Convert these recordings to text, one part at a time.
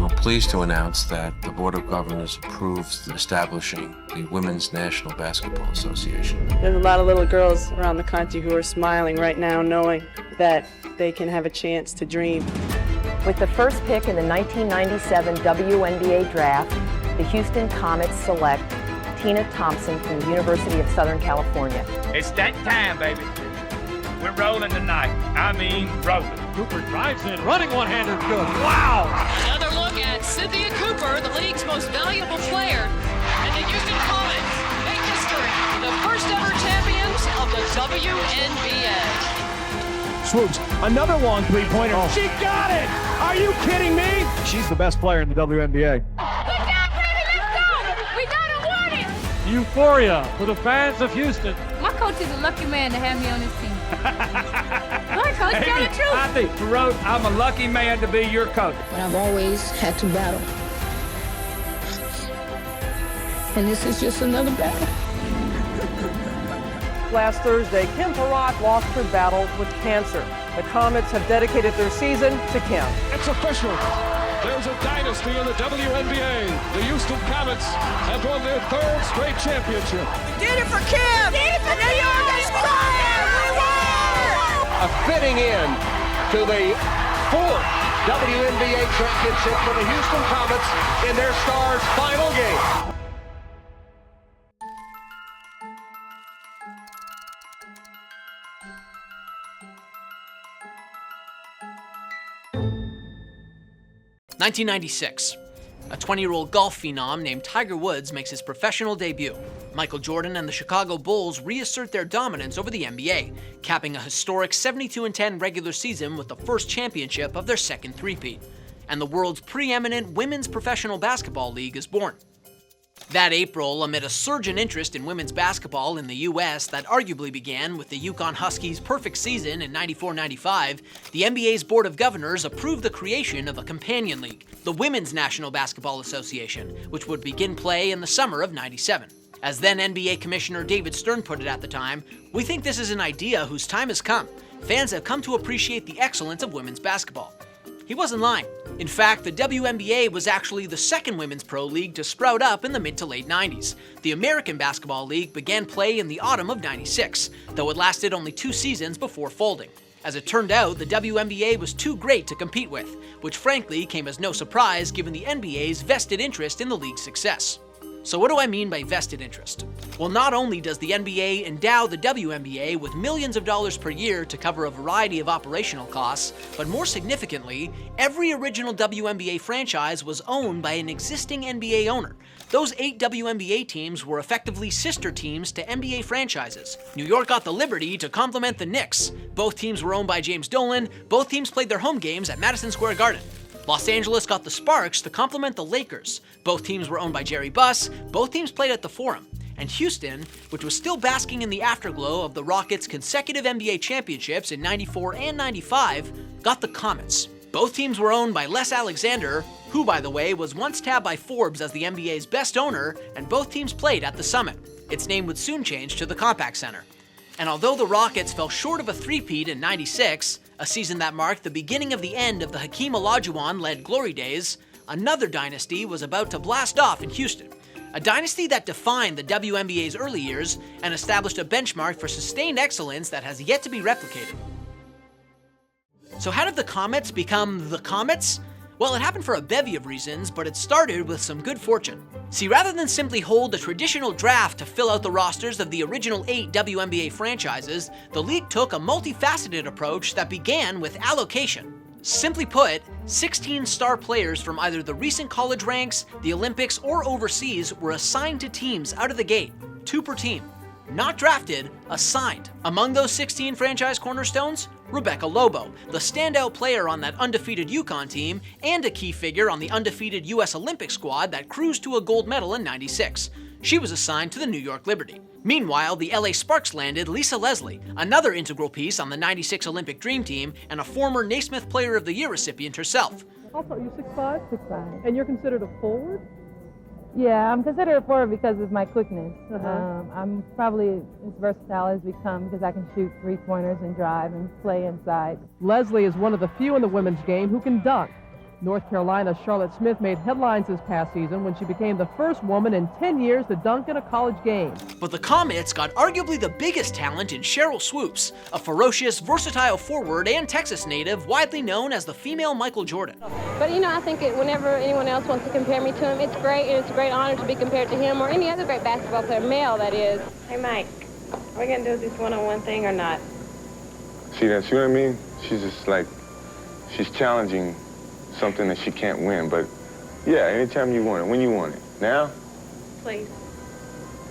I'm pleased to announce that the Board of Governors approves establishing the Women's National Basketball Association. There's a lot of little girls around the country who are smiling right now knowing that they can have a chance to dream. With the first pick in the 1997 WNBA draft, the Houston Comets select Tina Thompson from the University of Southern California. It's that time, baby. We're rolling tonight. I mean, rolling. Cooper drives in, running one-hander, good. Wow! Another look at Cynthia Cooper, the league's most valuable player. And the Houston Comets make history, the first ever champions of the WNBA. Swoops, another long three-pointer. Oh. She got it! Are you kidding me? She's the best player in the WNBA. Good job, baby, let's go! We done it, won it! Euphoria for the fans of Houston. My coach is a lucky man to have me on his team. Good, coach, tell the truth. I think, Perrot, I'm a lucky man to be your coach. But I've always had to battle. And this is just another battle. Last Thursday, Kim Perrot lost her battle with cancer. The Comets have dedicated their season to Kim. It's official. There's a dynasty in the WNBA. The Houston Comets have won their third straight championship. We did it for Kim! We did it for New York! We won! A fitting in to the fourth WNBA championship for the Houston Comets in their Stars' final game. (1996). A 20-year-old golf phenom named Tiger Woods makes his professional debut. Michael Jordan and the Chicago Bulls reassert their dominance over the NBA, capping a historic 72-10 regular season with the first championship of their second three-peat. And the world's preeminent women's professional basketball league is born. That April, amid a surge in interest in women's basketball in the U.S. that arguably began with the Yukon Huskies' perfect season in 94-95, the NBA's Board of Governors approved the creation of a companion league, the Women's National Basketball Association, which would begin play in the summer of '97. As then NBA Commissioner David Stern put it at the time, "We think this is an idea whose time has come. Fans have come to appreciate the excellence of women's basketball." He wasn't lying. In fact, the WNBA was actually the second women's pro league to sprout up in the mid to late 90s. The American Basketball League began play in the autumn of '96, though it lasted only 2 seasons before folding. As it turned out, the WNBA was too great to compete with, which frankly came as no surprise given the NBA's vested interest in the league's success. So what do I mean by vested interest? Well, not only does the NBA endow the WNBA with millions of dollars per year to cover a variety of operational costs, but more significantly, every original WNBA franchise was owned by an existing NBA owner. Those 8 WNBA teams were effectively sister teams to NBA franchises. New York got the liberty to complement the Knicks. Both teams were owned by James Dolan. Both teams played their home games at Madison Square Garden. Los Angeles got the Sparks to complement the Lakers. Both teams were owned by Jerry Buss. Both teams played at the Forum. And Houston, which was still basking in the afterglow of the Rockets' consecutive NBA championships in '94 and '95, got the Comets. Both teams were owned by Les Alexander, who, by the way, was once tabbed by Forbes as the NBA's best owner, and both teams played at the Summit. Its name would soon change to the Compaq Center. And although the Rockets fell short of a three-peat in '96, a season that marked the beginning of the end of the Hakeem Olajuwon-led glory days, another dynasty was about to blast off in Houston. A dynasty that defined the WNBA's early years and established a benchmark for sustained excellence that has yet to be replicated. So how did the Comets become the Comets? Well, it happened for a bevy of reasons, but it started with some good fortune. See, rather than simply hold a traditional draft to fill out the rosters of the original 8 WNBA franchises, the league took a multifaceted approach that began with allocation. Simply put, 16 star players from either the recent college ranks, the Olympics, or overseas were assigned to teams out of the gate, 2 per team. Not drafted, assigned. Among those 16 franchise cornerstones, Rebecca Lobo, the standout player on that undefeated Yukon team, and a key figure on the undefeated US Olympic squad that cruised to a gold medal in '96. She was assigned to the New York Liberty. Meanwhile, the LA Sparks landed Lisa Leslie, another integral piece on the '96 Olympic Dream Team and a former Naismith Player of the Year recipient herself. Also, you're 6'5"? 6'5". And you're considered a forward? Yeah, I'm considered a forward because of my quickness. I'm probably as versatile as we come because I can shoot 3-pointers and drive and play inside. Leslie is one of the few in the women's game who can dunk. North Carolina's Charlotte Smith made headlines this past season when she became the first woman in 10 years to dunk in a college game. But the Comets got arguably the biggest talent in Sheryl Swooper, a ferocious, versatile forward and Texas native widely known as the female Michael Jordan. But I think whenever anyone else wants to compare me to him, it's great, and it's a great honor to be compared to him or any other great basketball player, male that is. Hey Mike, are we going to do this one-on-one thing or not? See what I mean? She's just like, she's challenging something that she can't win, but yeah, anytime you want it, when you want it. Now? Please.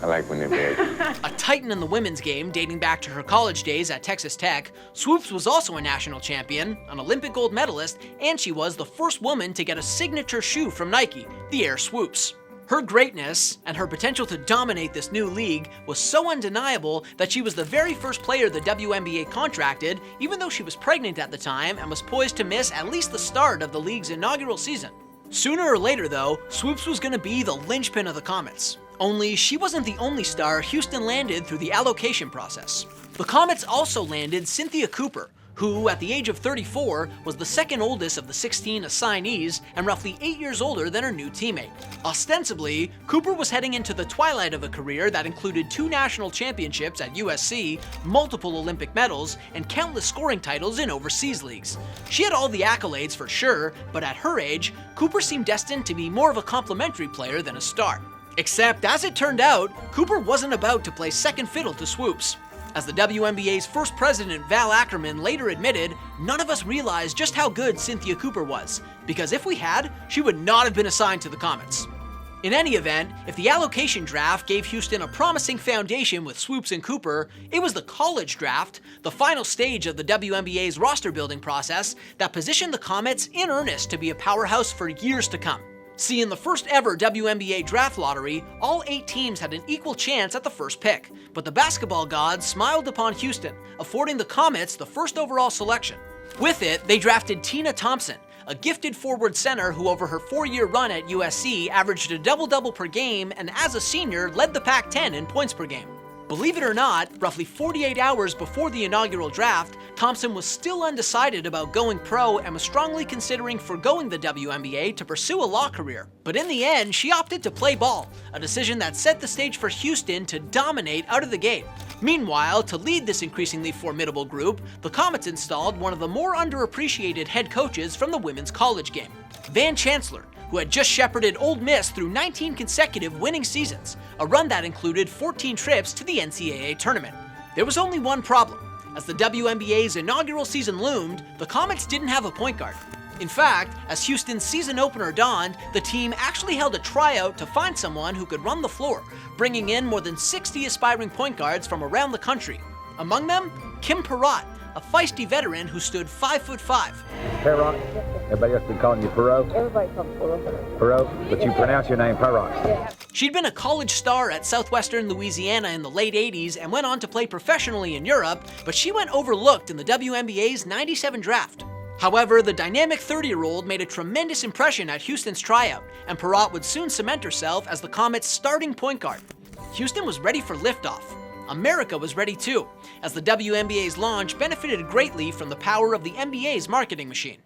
I like when they're big. A titan in the women's game dating back to her college days at Texas Tech, Swoops was also a national champion, an Olympic gold medalist, and she was the first woman to get a signature shoe from Nike, the Air Swoops. Her greatness and her potential to dominate this new league was so undeniable that she was the very first player the WNBA contracted, even though she was pregnant at the time and was poised to miss at least the start of the league's inaugural season. Sooner or later, though, Swoops was going to be the linchpin of the Comets. Only she wasn't the only star Houston landed through the allocation process. The Comets also landed Cynthia Cooper, who, at the age of 34, was the second oldest of the 16 assignees and roughly 8 years older than her new teammate. Ostensibly, Cooper was heading into the twilight of a career that included 2 national championships at USC, multiple Olympic medals, and countless scoring titles in overseas leagues. She had all the accolades for sure, but at her age, Cooper seemed destined to be more of a complimentary player than a star. Except, as it turned out, Cooper wasn't about to play second fiddle to Swoops. As the WNBA's first president, Val Ackerman, later admitted, none of us realized just how good Cynthia Cooper was, because if we had, she would not have been assigned to the Comets. In any event, if the allocation draft gave Houston a promising foundation with Swoops and Cooper, it was the college draft, the final stage of the WNBA's roster building process, that positioned the Comets in earnest to be a powerhouse for years to come. See, in the first ever WNBA draft lottery, all 8 teams had an equal chance at the first pick, but the basketball gods smiled upon Houston, affording the Comets the first overall selection. With it, they drafted Tina Thompson, a gifted forward center who over her 4-year run at USC averaged a double-double per game and as a senior led the Pac-10 in points per game. Believe it or not, roughly 48 hours before the inaugural draft, Thompson was still undecided about going pro and was strongly considering forgoing the WNBA to pursue a law career. But in the end, she opted to play ball, a decision that set the stage for Houston to dominate out of the gate. Meanwhile, to lead this increasingly formidable group, the Comets installed one of the more underappreciated head coaches from the women's college game, Van Chancellor, who had just shepherded Ole Miss through 19 consecutive winning seasons, a run that included 14 trips to the NCAA tournament. There was only one problem. As the WNBA's inaugural season loomed, the Comets didn't have a point guard. In fact, as Houston's season opener dawned, the team actually held a tryout to find someone who could run the floor, bringing in more than 60 aspiring point guards from around the country. Among them, Kim Perrot, a feisty veteran who stood 5'5". Perrot. Everybody else been calling you Perrot? Everybody calls me Perrot. Perrot, but you pronounce your name Perrot. Yeah. She'd been a college star at Southwestern Louisiana in the late 80s and went on to play professionally in Europe, but she went overlooked in the WNBA's '97 draft. However, the dynamic 30-year-old made a tremendous impression at Houston's tryout, and Perrot would soon cement herself as the Comets' starting point guard. Houston was ready for liftoff. America was ready too, as the WNBA's launch benefited greatly from the power of the NBA's marketing machine.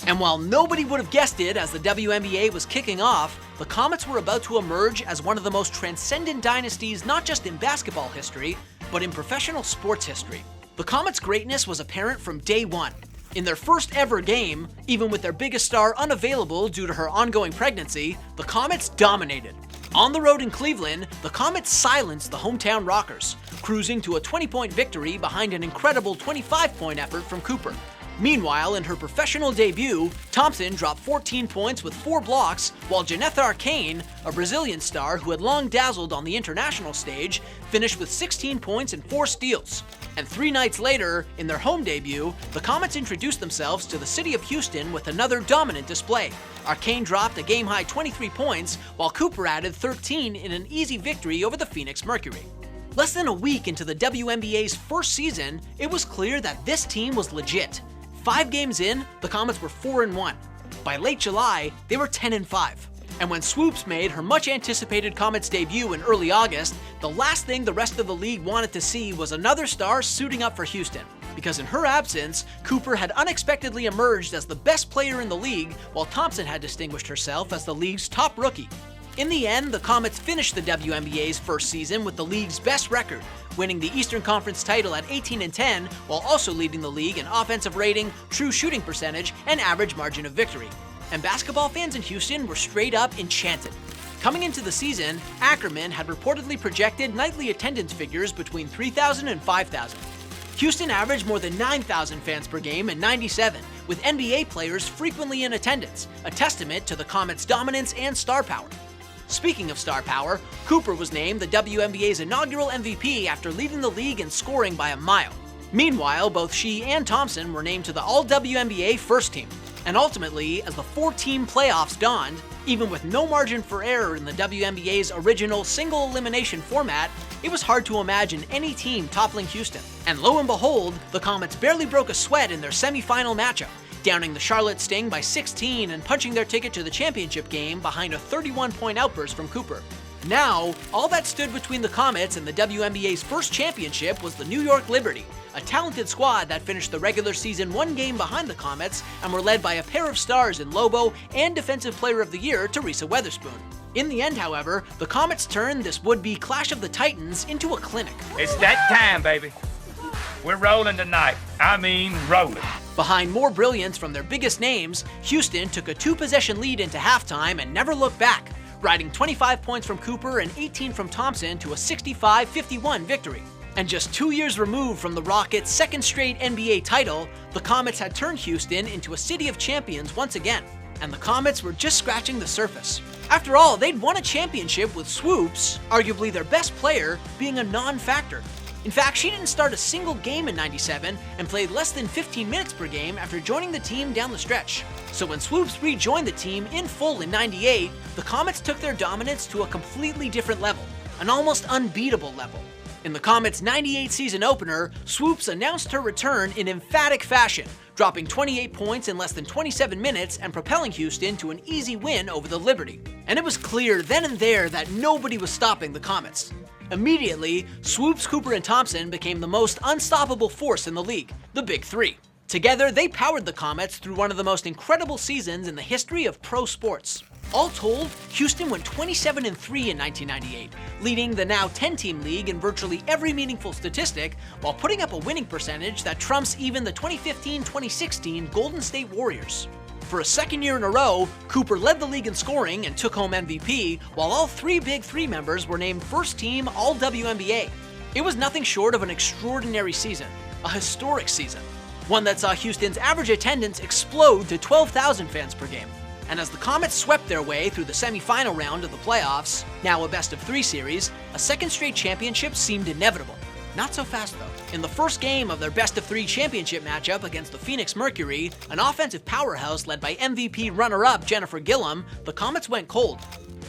And while nobody would have guessed it as the WNBA was kicking off, the Comets were about to emerge as one of the most transcendent dynasties not just in basketball history, but in professional sports history. The Comets' greatness was apparent from day one. In their first ever game, even with their biggest star unavailable due to her ongoing pregnancy, the Comets dominated. On the road in Cleveland, the Comets silenced the hometown Rockers, cruising to a 20-point victory behind an incredible 25-point effort from Cooper. Meanwhile, in her professional debut, Thompson dropped 14 points with 4 blocks, while Janeth Arcane, a Brazilian star who had long dazzled on the international stage, finished with 16 points and 4 steals. And 3 nights later, in their home debut, the Comets introduced themselves to the city of Houston with another dominant display. Arcane dropped a game-high 23 points, while Cooper added 13 in an easy victory over the Phoenix Mercury. Less than a week into the WNBA's first season, it was clear that this team was legit. 5 games in, the Comets were 4-1. By late July, they were 10-5. And when Swoops made her much-anticipated Comets debut in early August, the last thing the rest of the league wanted to see was another star suiting up for Houston. Because in her absence, Cooper had unexpectedly emerged as the best player in the league, while Thompson had distinguished herself as the league's top rookie. In the end, the Comets finished the WNBA's first season with the league's best record, winning the Eastern Conference title at 18-10, while also leading the league in offensive rating, true shooting percentage, and average margin of victory. And basketball fans in Houston were straight up enchanted. Coming into the season, Ackerman had reportedly projected nightly attendance figures between 3,000 and 5,000. Houston averaged more than 9,000 fans per game in '97, with NBA players frequently in attendance, a testament to the Comets' dominance and star power. Speaking of star power, Cooper was named the WNBA's inaugural MVP after leading the league in scoring by a mile. Meanwhile, both she and Thompson were named to the All-WNBA first team. And ultimately, as the 4-team playoffs dawned, even with no margin for error in the WNBA's original single-elimination format, it was hard to imagine any team toppling Houston. And lo and behold, the Comets barely broke a sweat in their semifinal matchup, downing the Charlotte Sting by 16 and punching their ticket to the championship game behind a 31-point outburst from Cooper. Now, all that stood between the Comets and the WNBA's first championship was the New York Liberty, a talented squad that finished the regular season 1 game behind the Comets and were led by a pair of stars in Lobo and Defensive Player of the Year Teresa Weatherspoon. In the end, however, the Comets turned this would-be Clash of the Titans into a clinic. It's that time, baby. We're rolling tonight. I mean, rolling. Behind more brilliance from their biggest names, Houston took a 2-possession lead into halftime and never looked back, riding 25 points from Cooper and 18 from Thompson to a 65-51 victory. And just 2 years removed from the Rockets' second straight NBA title, the Comets had turned Houston into a city of champions once again. And the Comets were just scratching the surface. After all, they'd won a championship with Swoops, arguably their best player, being a non-factor. In fact, she didn't start a single game in '97 and played less than 15 minutes per game after joining the team down the stretch. So when Swoops rejoined the team in full in '98, the Comets took their dominance to a completely different level, an almost unbeatable level. In the Comets' '98 season opener, Swoops announced her return in emphatic fashion, dropping 28 points in less than 27 minutes and propelling Houston to an easy win over the Liberty. And it was clear then and there that nobody was stopping the Comets. Immediately, Swoops, Cooper, and Thompson became the most unstoppable force in the league, the Big Three. Together, they powered the Comets through one of the most incredible seasons in the history of pro sports. All told, Houston went 27-3 in 1998, leading the now 10-team league in virtually every meaningful statistic, while putting up a winning percentage that trumps even the 2015-2016 Golden State Warriors. For a second year in a row, Cooper led the league in scoring and took home MVP, while all 3 Big Three members were named first-team All-WNBA. It was nothing short of an extraordinary season, a historic season, one that saw Houston's average attendance explode to 12,000 fans per game. And as the Comets swept their way through the semifinal round of the playoffs, now a best-of-3 series, a second straight championship seemed inevitable. Not so fast, though. In the first game of their best-of-3 championship matchup against the Phoenix Mercury, an offensive powerhouse led by MVP runner-up Jennifer Gillum, the Comets went cold.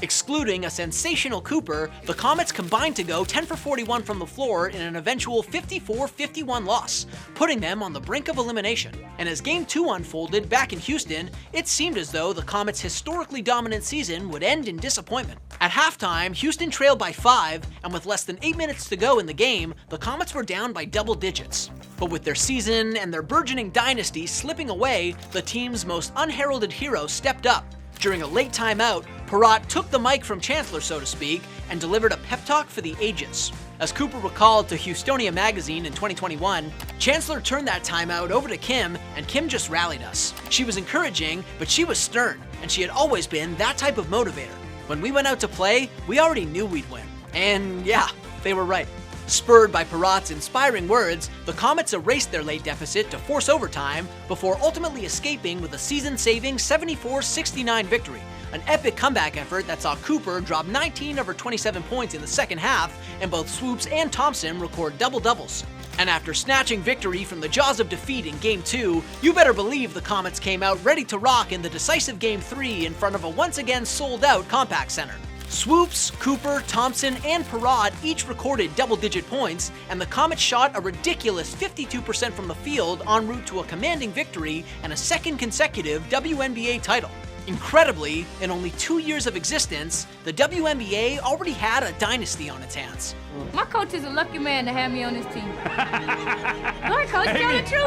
Excluding a sensational Cooper, the Comets combined to go 10 for 41 from the floor in an eventual 54-51 loss, putting them on the brink of elimination. And as Game 2 unfolded back in Houston, it seemed as though the Comets' historically dominant season would end in disappointment. At halftime, Houston trailed by 5, and with less than 8 minutes to go in the game, the Comets were down by double digits. But with their season and their burgeoning dynasty slipping away, the team's most unheralded hero stepped up. During a late timeout, Perrot took the mic from Chancellor, so to speak, and delivered a pep talk for the ages. As Cooper recalled to Houstonia magazine in 2021, Chancellor turned that timeout over to Kim, and Kim just rallied us. She was encouraging, but she was stern, and she had always been that type of motivator. When we went out to play, we already knew we'd win. And yeah, they were right. Spurred by Perrot's inspiring words, the Comets erased their late deficit to force overtime before ultimately escaping with a season-saving 74-69 victory, an epic comeback effort that saw Cooper drop 19 of her 27 points in the second half, and both Swoops and Thompson record double-doubles. And after snatching victory from the jaws of defeat in Game 2, you better believe the Comets came out ready to rock in the decisive Game 3 in front of a once again sold-out Compaq Center. Swoops, Cooper, Thompson, and Perrot each recorded double-digit points, and the Comets shot a ridiculous 52% from the field en route to a commanding victory and a second consecutive WNBA title. Incredibly, in only 2 years of existence, the WNBA already had a dynasty on its hands. My coach is a lucky man to have me on his team. Right, Coach, tell the truth.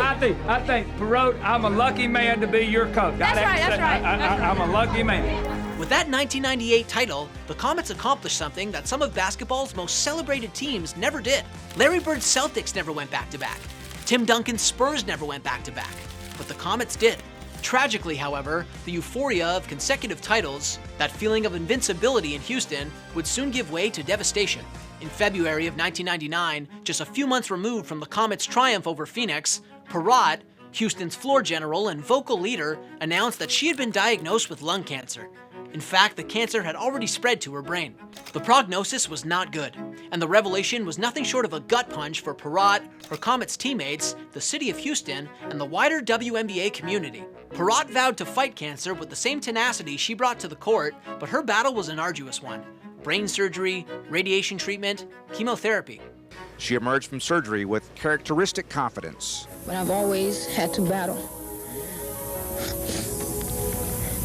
I think, Perrot, I'm a lucky man to be your coach. That's right. I'm a lucky man. With that 1998 title, the Comets accomplished something that some of basketball's most celebrated teams never did. Larry Bird's Celtics never went back-to-back. Tim Duncan's Spurs never went back-to-back. But the Comets did. Tragically, however, the euphoria of consecutive titles, that feeling of invincibility in Houston, would soon give way to devastation. In February of 1999, just a few months removed from the Comets' triumph over Phoenix, Perrot, Houston's floor general and vocal leader, announced that she had been diagnosed with lung cancer. In fact, the cancer had already spread to her brain. The prognosis was not good, and the revelation was nothing short of a gut punch for Perrot, her Comets teammates, the city of Houston, and the wider WNBA community. Perrot vowed to fight cancer with the same tenacity she brought to the court, but her battle was an arduous one. Brain surgery, radiation treatment, chemotherapy. She emerged from surgery with characteristic confidence. But I've always had to battle.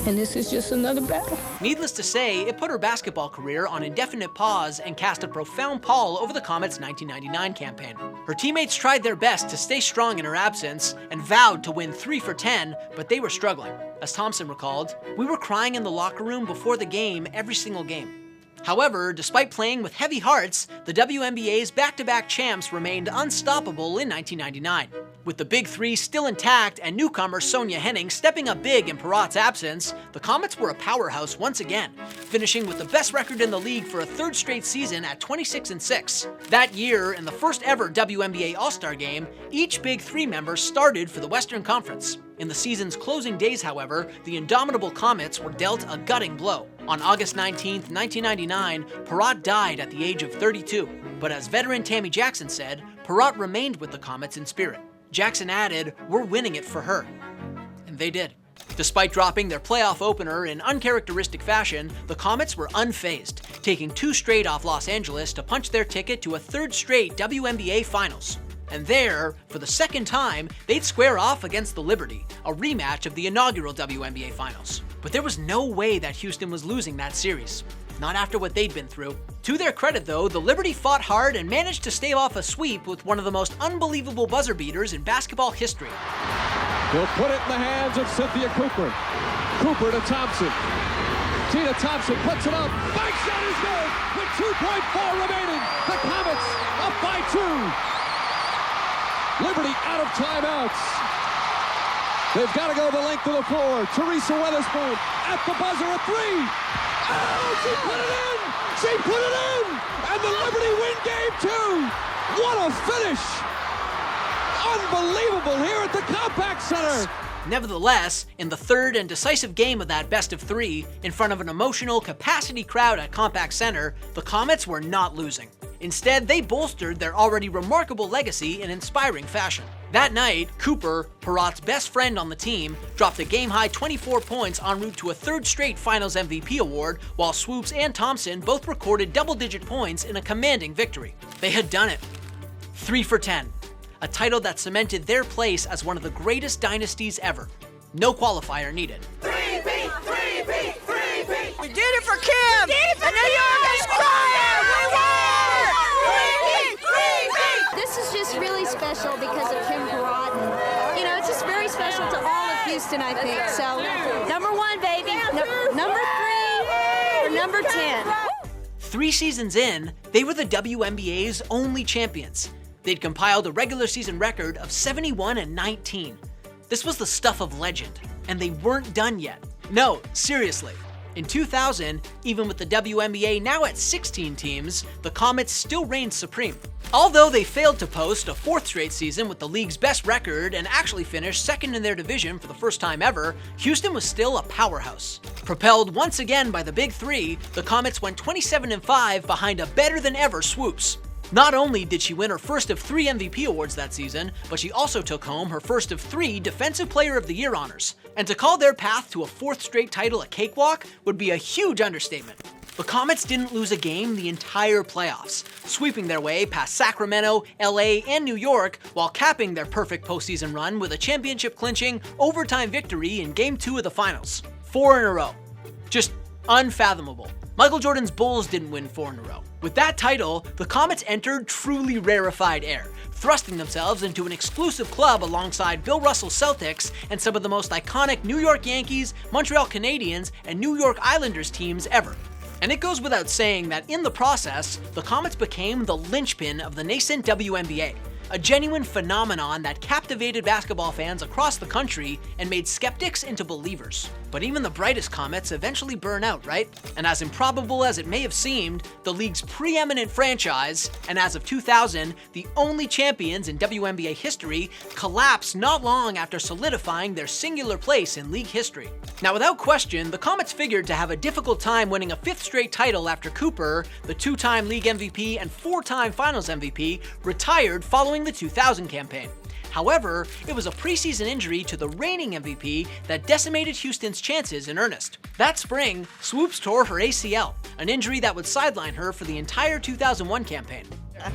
And this is just another battle. Needless to say, it put her basketball career on indefinite pause and cast a profound pall over the Comets' 1999 campaign. Her teammates tried their best to stay strong in her absence and vowed to win 3 for 10, but they were struggling. As Thompson recalled, "We were crying in the locker room before the game every single game." However, despite playing with heavy hearts, the WNBA's back-to-back champs remained unstoppable in 1999. With the Big Three still intact and newcomer Sonja Henning stepping up big in Perrot's absence, the Comets were a powerhouse once again, finishing with the best record in the league for a third straight season at 26-6. That year, in the first ever WNBA All-Star game, each Big Three member started for the Western Conference. In the season's closing days, however, the indomitable Comets were dealt a gutting blow. On August 19, 1999, Perrot died at the age of 32. But as veteran Tammy Jackson said, Perrot remained with the Comets in spirit. Jackson added, "We're winning it for her." And they did. Despite dropping their playoff opener in uncharacteristic fashion, the Comets were unfazed, taking 2 straight off Los Angeles to punch their ticket to a third straight WNBA Finals. And there, for the second time, they'd square off against the Liberty, a rematch of the inaugural WNBA Finals. But there was no way that Houston was losing that series. Not after what they'd been through. To their credit, though, the Liberty fought hard and managed to stave off a sweep with one of the most unbelievable buzzer beaters in basketball history. He'll put it in the hands of Cynthia Cooper. Cooper to Thompson. Tina Thompson puts it up. Bank shot is good with 2.4 remaining. The Comets up by 2. Liberty out of timeouts. They've got to go the length of the floor. Teresa Weatherspoon at the buzzer, a 3. Oh, she put it in! She put it in! And the Liberty win game 2! What a finish! Unbelievable here at the Compaq Center! Nevertheless, in the third and decisive game of that best of 3, in front of an emotional capacity crowd at Compaq Center, the Comets were not losing. Instead, they bolstered their already remarkable legacy in inspiring fashion. That night, Cooper, Perrot's best friend on the team, dropped a game-high 24 points en route to a third straight Finals MVP award, while Swoops and Thompson both recorded double-digit points in a commanding victory. They had done it. 3 for 10. A title that cemented their place as one of the greatest dynasties ever. No qualifier needed. We did it for Kim! And New York is crying! We won! This is just really special because of Kim Perrot. And, you know, it's just very special to all of Houston, I think. So, number 1, baby. Number 3 or number 10. 3 seasons in, they were the WNBA's only champions. They'd compiled a regular season record of 71-19. This was the stuff of legend, and they weren't done yet. No, seriously. In 2000, even with the WNBA now at 16 teams, the Comets still reigned supreme. Although they failed to post a 4th straight season with the league's best record and actually finished second in their division for the first time ever, Houston was still a powerhouse. Propelled once again by the Big Three, the Comets went 27-5 behind a better-than-ever Swoops. Not only did she win her first of 3 MVP awards that season, but she also took home her first of 3 Defensive Player of the Year honors. And to call their path to a 4th straight title a cakewalk would be a huge understatement. The Comets didn't lose a game the entire playoffs, sweeping their way past Sacramento, LA, and New York while capping their perfect postseason run with a championship-clinching overtime victory in Game 2 of the finals. 4 in a row. Just unfathomable. Michael Jordan's Bulls didn't win 4 in a row. With that title, the Comets entered truly rarefied air, thrusting themselves into an exclusive club alongside Bill Russell's Celtics and some of the most iconic New York Yankees, Montreal Canadiens, and New York Islanders teams ever. And it goes without saying that in the process, the Comets became the linchpin of the nascent WNBA, a genuine phenomenon that captivated basketball fans across the country and made skeptics into believers. But even the brightest comets eventually burn out, right? And as improbable as it may have seemed, the league's preeminent franchise, and as of 2000, the only champions in WNBA history, collapsed not long after solidifying their singular place in league history. Now, without question, the Comets figured to have a difficult time winning a 5th straight title after Cooper, the 2-time league MVP and 4-time finals MVP, retired following the 2000 campaign. However, it was a preseason injury to the reigning MVP that decimated Houston's chances in earnest. That spring, Swoops tore her ACL, an injury that would sideline her for the entire 2001 campaign.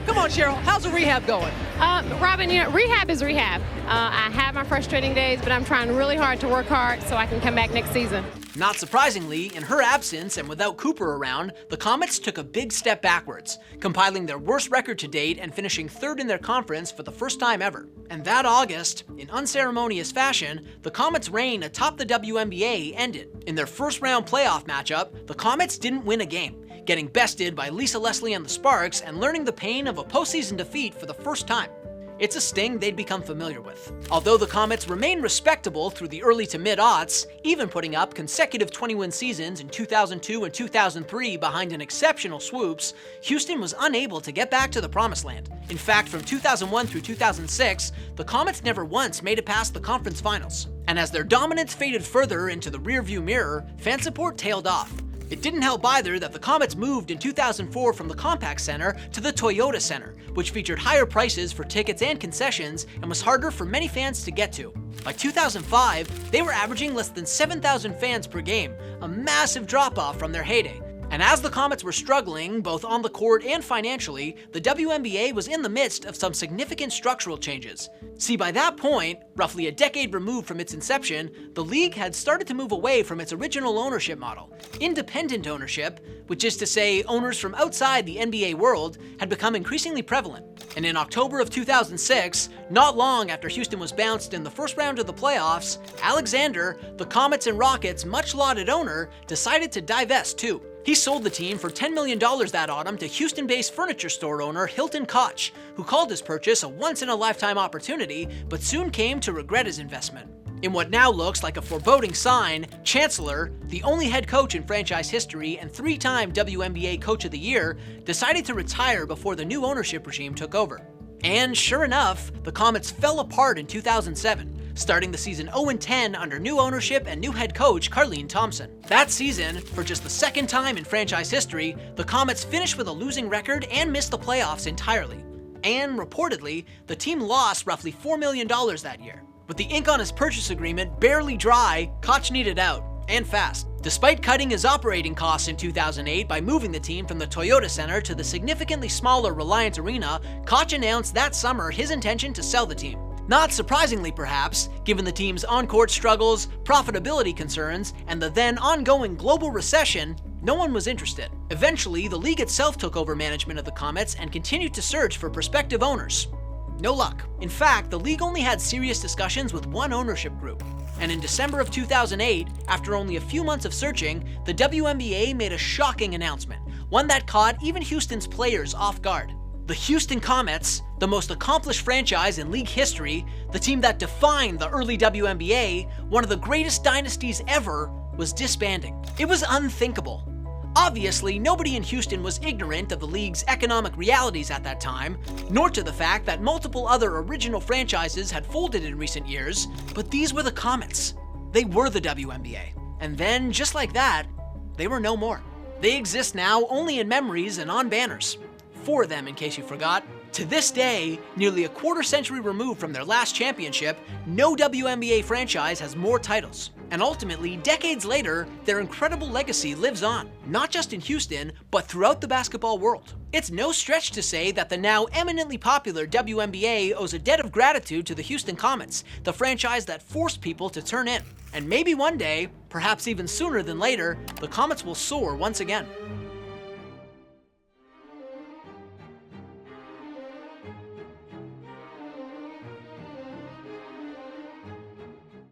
Come on, Sheryl, how's the rehab going? Robin, rehab is rehab. I have my frustrating days, but I'm trying really hard to work hard so I can come back next season. Not surprisingly, in her absence and without Cooper around, the Comets took a big step backwards, compiling their worst record to date and finishing 3rd in their conference for the first time ever. And that August, in unceremonious fashion, the Comets' reign atop the WNBA ended. In their first-round playoff matchup, the Comets didn't win a game, getting bested by Lisa Leslie and the Sparks and learning the pain of a postseason defeat for the first time. It's a sting they'd become familiar with. Although the Comets remained respectable through the early to mid-aughts, even putting up consecutive 20-win seasons in 2002 and 2003 behind an exceptional Swoops, Houston was unable to get back to the promised land. In fact, from 2001 through 2006, the Comets never once made it past the conference finals. And as their dominance faded further into the rearview mirror, fan support tailed off. It didn't help either that the Comets moved in 2004 from the Compaq Center to the Toyota Center, which featured higher prices for tickets and concessions and was harder for many fans to get to. By 2005, they were averaging less than 7,000 fans per game, a massive drop-off from their heyday. And as the Comets were struggling, both on the court and financially, the WNBA was in the midst of some significant structural changes. See, by that point, roughly a decade removed from its inception, the league had started to move away from its original ownership model. Independent ownership, which is to say owners from outside the NBA world, had become increasingly prevalent. And in October of 2006, not long after Houston was bounced in the first round of the playoffs, Alexander, the Comets and Rockets' much-lauded owner, decided to divest too. He sold the team for $10 million that autumn to Houston-based furniture store owner Hilton Koch, who called his purchase a once-in-a-lifetime opportunity, but soon came to regret his investment. In what now looks like a foreboding sign, Chancellor, the only head coach in franchise history and 3-time WNBA Coach of the Year, decided to retire before the new ownership regime took over. And sure enough, the Comets fell apart in 2007. Starting the season 0-10 under new ownership and new head coach Tina Thompson. That season, for just the 2nd time in franchise history, the Comets finished with a losing record and missed the playoffs entirely. And reportedly, the team lost roughly $4 million that year. With the ink on his purchase agreement barely dry, Koch needed out, and fast. Despite cutting his operating costs in 2008 by moving the team from the Toyota Center to the significantly smaller Reliance Arena, Koch announced that summer his intention to sell the team. Not surprisingly perhaps, given the team's on-court struggles, profitability concerns, and the then ongoing global recession, no one was interested. Eventually, the league itself took over management of the Comets and continued to search for prospective owners. No luck. In fact, the league only had serious discussions with one ownership group. And in December of 2008, after only a few months of searching, the WNBA made a shocking announcement, one that caught even Houston's players off guard. The Houston Comets, the most accomplished franchise in league history, the team that defined the early WNBA, one of the greatest dynasties ever, was disbanding. It was unthinkable. Obviously, nobody in Houston was ignorant of the league's economic realities at that time, nor to the fact that multiple other original franchises had folded in recent years, but these were the Comets. They were the WNBA. And then, just like that, they were no more. They exist now only in memories and on banners. 4 of them, in case you forgot. To this day, nearly a quarter-century removed from their last championship, no WNBA franchise has more titles. And ultimately, decades later, their incredible legacy lives on, not just in Houston, but throughout the basketball world. It's no stretch to say that the now eminently popular WNBA owes a debt of gratitude to the Houston Comets, the franchise that forced people to turn in. And maybe one day, perhaps even sooner than later, the Comets will soar once again.